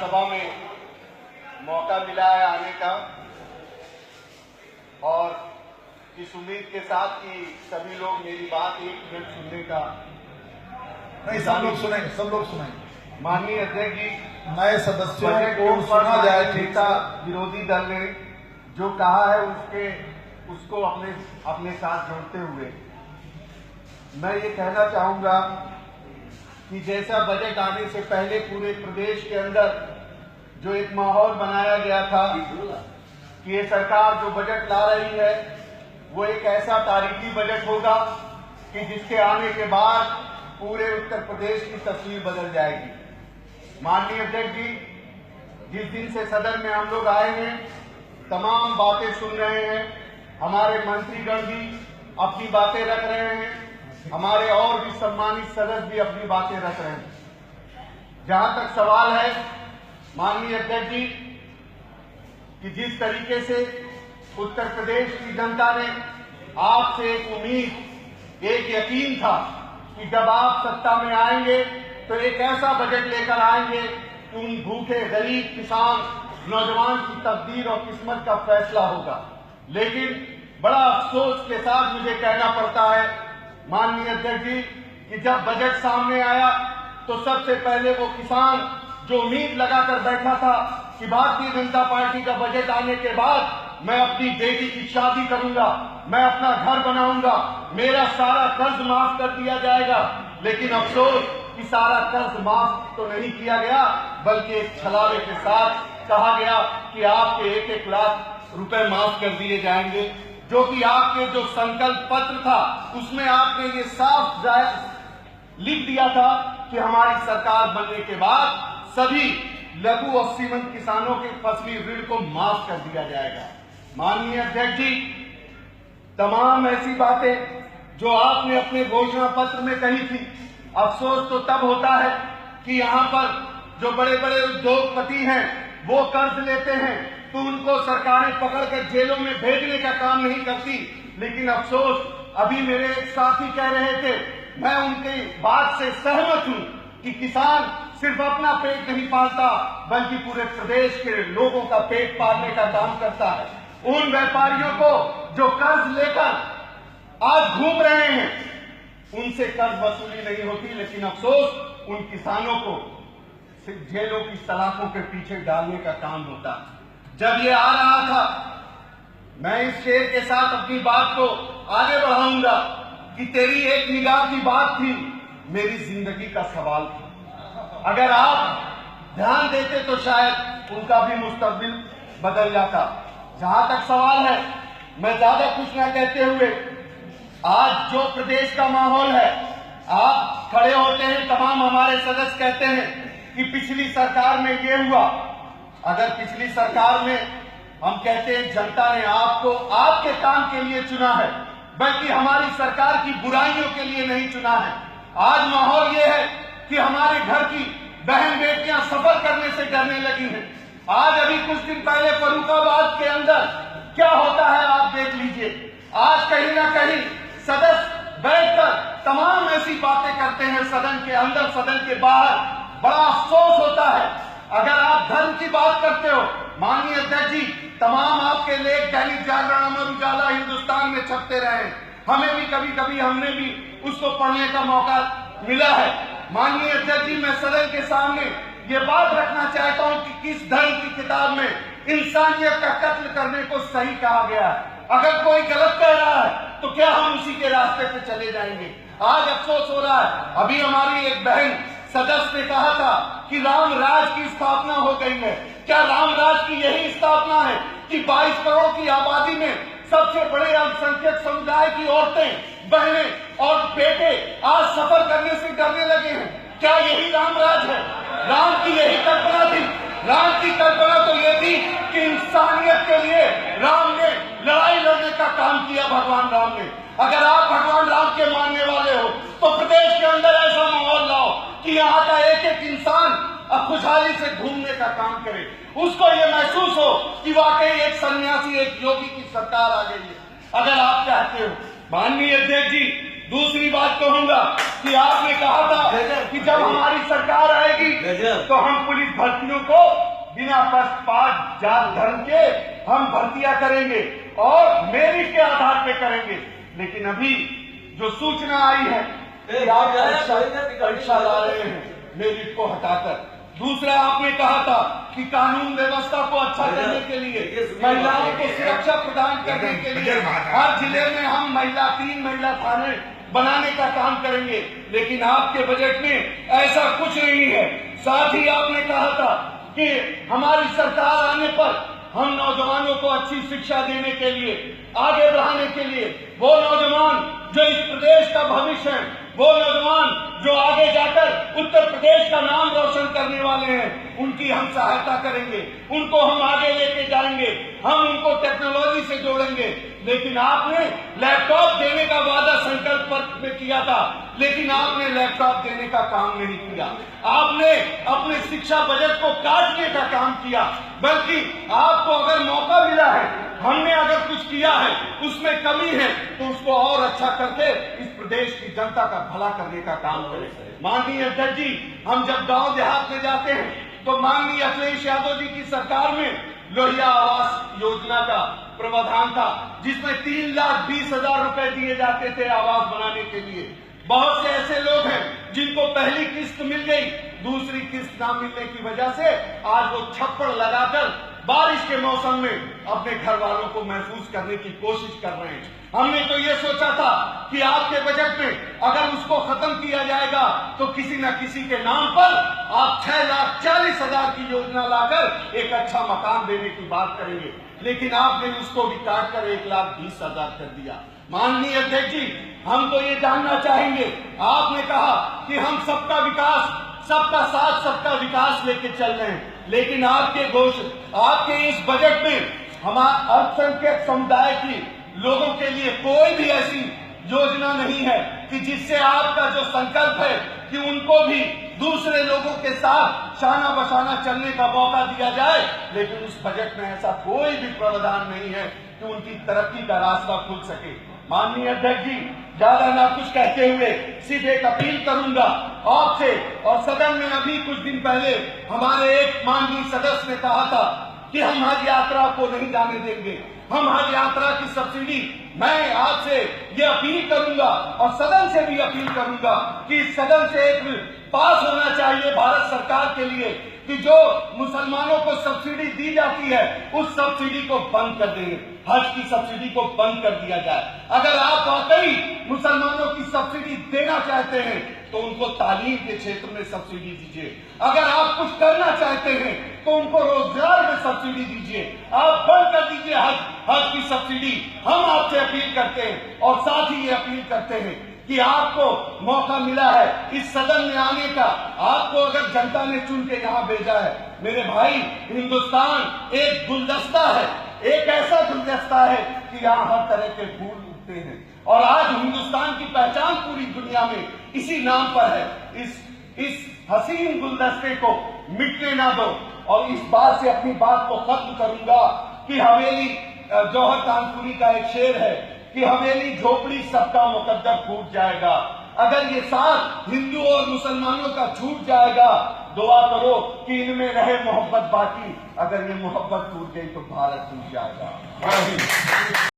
विधानसभा में मौका मिला है आने का और इस उम्मीद के साथ कि सभी लोग मेरी बात एक मिनट सुनने का नहीं, सब लोग सुनाएंगे। माननीय अध्यक्ष जी, नए सदस्यों बजट के को ऊपर सुना जाए ठीक नेता विरोधी दल ने जो कहा है उसको अपने साथ जोड़ते हुए मैं ये कहना चाहूंगा कि जैसा बजट आने से पहले पूरे प्रदेश के अंदर जो एक माहौल बनाया गया था कि ये सरकार जो बजट ला रही है वो एक ऐसा तारीखी बजट होगा कि जिसके आने के बाद पूरे उत्तर प्रदेश की तस्वीर बदल जाएगी। माननीय अध्यक्ष जी, जिस दिन से सदन में हम लोग आए हैं तमाम बातें सुन रहे हैं, हमारे मंत्रीगण भी अपनी बातें रख रहे हैं, हमारे और भी सम्मानित सदस्य भी अपनी बातें रख रहे हैं। जहां तक सवाल है माननीय अध्यक्ष जी कि जिस तरीके से उत्तर प्रदेश की जनता ने आपसे एक उम्मीद, एक यकीन था कि जब आप सत्ता में आएंगे तो एक ऐसा बजट लेकर आएंगे कि उन भूखे गरीब किसान नौजवान की तकदीर और किस्मत का फैसला होगा। लेकिन बड़ा अफसोस के साथ मुझे कहना पड़ता है माननीय अध्यक्ष जी कि जब बजट सामने आया तो सबसे पहले वो किसान जो उम्मीद लगाकर बैठा था कि भारतीय जनता पार्टी का बजट आने के बाद मैं अपनी बेटी की शादी करूंगा, मैं अपना घर बनाऊंगा, मेरा सारा कर्ज माफ कर दिया जाएगा। लेकिन अफसोस कि सारा कर्ज माफ तो नहीं किया गया, बल्कि एक छलावे के साथ कहा गया कि आपके 1-1 लाख रुपए माफ कर दिए जाएंगे, जो कि आपके जो संकल्प पत्र था उसमें आपने ये साफ लिख दिया था कि हमारी सरकार बनने के बाद सभी लघु और सीमांत किसानों के फसली ऋण को माफ कर दिया जाएगा। माननीय अध्यक्ष जी, तमाम ऐसी बातें जो आपने अपने घोषणा पत्र में कही थी, अफसोस तो तब होता है कि यहाँ पर जो बड़े बड़े उद्योगपति हैं वो कर्ज लेते हैं तो उनको सरकारें पकड़कर जेलों में भेजने का काम नहीं करती। लेकिन अफसोस, अभी मेरे एक साथी कह रहे थे, मैं उनकी बात से सहमत हूं कि किसान सिर्फ अपना पेट नहीं पालता बल्कि पूरे प्रदेश के लोगों का पेट पालने का काम करता है। उन व्यापारियों को जो कर्ज लेकर आज घूम रहे हैं उनसे कर्ज वसूली नहीं होती, लेकिन अफसोस उन किसानों को सिर्फ जेलों की सलाखों के पीछे डालने का काम होता है। जब ये आ रहा था मैं इस शेर के साथ अपनी बात को आगे बढ़ाऊंगा कि तेरी एक निगाह की बात थी, मेरी जिंदगी का सवाल था। अगर आप ध्यान देते तो शायद उनका भी मुस्तकबिल बदल जाता। जहां तक सवाल है, मैं ज्यादा कुछ न कहते हुए आज जो प्रदेश का माहौल है, आप खड़े होते हैं, तमाम हमारे सदस्य कहते हैं कि पिछली सरकार में ये हुआ। अगर पिछली सरकार में हम कहते हैं जनता ने आपको आपके काम के लिए चुना है, बल्कि हमारी सरकार की बुराइयों के लिए नहीं चुना है। आज माहौल ये है कि हमारे घर की बहन बेटियां सफर करने से डरने लगी हैं। आज अभी कुछ दिन पहले फर्रुखाबाद के अंदर क्या होता है आप देख लीजिए। आज कहीं ना कहीं सदस्य बैठकर तमाम ऐसी बातें करते हैं सदन के अंदर, सदन के बाहर। बड़ा अफसोस होता है। अगर आप धर्म की बात करते हो माननीय अध्यक्ष जी, तमाम आपके लेख दैनिक जागरण, अमर उजाला, हिंदुस्तान में छपते रहे। हमें भी कभी कभी हमने भी उसको पढ़ने का मौका मिला है। माननीय अध्यक्ष जी, मैं सदन के सामने ये बात रखना चाहता हूं कि किस धर्म की किताब में इंसानियत का कत्ल करने को सही कहा गया है। अगर कोई गलत कह रहा है तो क्या हम उसी के रास्ते पे चले जाएंगे? आज अफसोस हो रहा है, अभी हमारी एक बहन सदस्य ने कहा था कि राम राज की स्थापना हो गई है। क्या राम राज की यही स्थापना है कि 22 करोड़ की आबादी में सबसे बड़े अल्पसंख्यक समुदाय की औरतें, बहनें और बेटे आज सफर करने से डरने लगे हैं? क्या यही राम राज है? राम की यही कल्पना थी? राम की कल्पना तो ये थी कि इंसानियत के लिए राम ने लड़ाई लड़ने का काम किया, भगवान राम ने। अगर आप भगवान राम के मानने वाले हो तो प्रदेश के अंदर ऐसा माहौल लाओ कि यहाँ का एक एक इंसान खुशहाली से घूमने का काम करे, उसको ये महसूस हो कि वाकई एक सन्यासी, एक योगी की सरकार आ गई है। अगर आप चाहते हो माननीय अध्यक्ष जी दूसरी बात कहूंगा कि आपने कहा था कि जब हमारी सरकार आएगी तो हम पुलिस भर्तियों को बिना पक्षपात जात धर्म के हम भर्तियां करेंगे और मेरिट के आधार पे करेंगे। लेकिन अभी जो सूचना आई है कि आप परीक्षा ला रहे हैं मेरिट को हटाकर। दूसरा, आपने कहा था कि कानून व्यवस्था को अच्छा करने के लिए, महिलाओं को सुरक्षा प्रदान करने के लिए हर जिले में हम 3 महिला थाने बनाने का काम करेंगे। लेकिन आपके बजट में ऐसा कुछ नहीं है। साथ ही आपने कहा था कि हमारी सरकार आने पर हम नौजवानों को अच्छी शिक्षा देने के लिए, आगे बढ़ाने के लिए, वो नौजवान जो इस प्रदेश का भविष्य है, वो नौजवान जो आगे जाकर उत्तर प्रदेश का नाम रोशन करने वाले हैं, उनकी हम सहायता करेंगे, उनको हम आगे लेके जाएंगे, हम उनको टेक्नोलॉजी से जोड़ेंगे। लेकिन आपने लैपटॉप देने का वादा संकल्प पत्र में किया था, लेकिन आपने लैपटॉप देने का काम नहीं किया। आपने अपने शिक्षा बजट को काटने का काम किया। बल्कि आपको अगर मौका मिला है, हमने अगर कुछ किया है, उसमें कमी है, तो उसको और अच्छा करके इस प्रदेश की जनता का भला करने का काम करें। माननीय अध्यक्ष जी, हम जब गांव देहात में जाते हैं तो माननीय अखिलेश यादव जी की सरकार में लोहिया आवास योजना का प्रावधान था, जिसमें 3,20,000 रुपए दिए जाते थे आवास बनाने के लिए। बहुत से ऐसे लोग हैं जिनको पहली किस्त मिल गई, दूसरी किस्त ना मिलने की वजह से आज वो छप्पड़ लगाकर बारिश के मौसम में अपने घर वालों को महफूज करने की कोशिश कर रहे हैं। हमने तो ये सोचा था कि आपके बजट में अगर उसको खत्म किया जाएगा तो किसी न किसी के नाम पर आप 6,40,000 की योजना लाकर एक अच्छा मकान देने की बात करेंगे। लेकिन आपने उसको भी काट कर 1,20,000 कर दिया। माननीय अध्यक्ष जी, हम तो ये जानना चाहेंगे, आपने कहा कि हम सबका विकास, सबका साथ, सबका विकास लेके चल रहे हैं, लेकिन आपके इस बजट में हमारे अल्पसंख्यक समुदाय की लोगों के लिए कोई भी ऐसी योजना नहीं है कि जिससे आपका जो संकल्प है कि उनको भी दूसरे लोगों के साथ शाना बशाना चलने का मौका दिया जाए। लेकिन उस बजट में ऐसा कोई भी प्रावधान नहीं है कि उनकी तरक्की का रास्ता खुल सके। माननीय अध्यक्ष जी, ज्यादा ना कुछ कहते हुए सिर्फ एक अपील करूंगा आपसे, और सदन में अभी कुछ दिन पहले हमारे एक माननीय सदस्य ने कहा था कि हम हज यात्रा को नहीं जाने देंगे, हम हज यात्रा की सब्सिडी, मैं आपसे ये अपील करूंगा और सदन से भी अपील करूंगा कि सदन से एक पास होना चाहिए भारत सरकार के लिए कि जो मुसलमानों को सब्सिडी दी जाती है उस सब्सिडी को बंद कर देंगे, हज की सब्सिडी को बंद कर दिया जाए। अगर आप वाकई मुसलमानों की सब्सिडी देना चाहते हैं तो उनको तालीम के क्षेत्र में सब्सिडी दीजिए। अगर आप कुछ करना चाहते हैं तो उनको रोजगार में सब्सिडी दीजिए। आप बंद कर दीजिए हज की सब्सिडी। हम आपसे अपील करते हैं और साथ ही ये अपील करते हैं कि आपको मौका मिला है इस सदन में आने का, आपको अगर जनता ने चुन के यहाँ भेजा है, मेरे भाई, हिंदुस्तान एक गुलदस्ता है, एक ऐसा गुलदस्ता है कि यहाँ हर तरह के फूल उगते हैं और आज हिंदुस्तान की पहचान पूरी दुनिया में इसी नाम पर है। इस हसीन गुलदस्ते को मिटने ना दो। और इस बात से अपनी बात को खत्म करूंगा कि हवेली, जौहर कानपुरी का एक शेर है कि हवेली झोपड़ी सबका मुकद्दर फूट जाएगा। अगर ये साथ हिंदू और मुसलमानों का छूट जाएगा, दुआ करो कि इनमें रहे मोहब्बत बाकी। अगर ये मोहब्बत टूट गई तो भारत टूट जाएगा।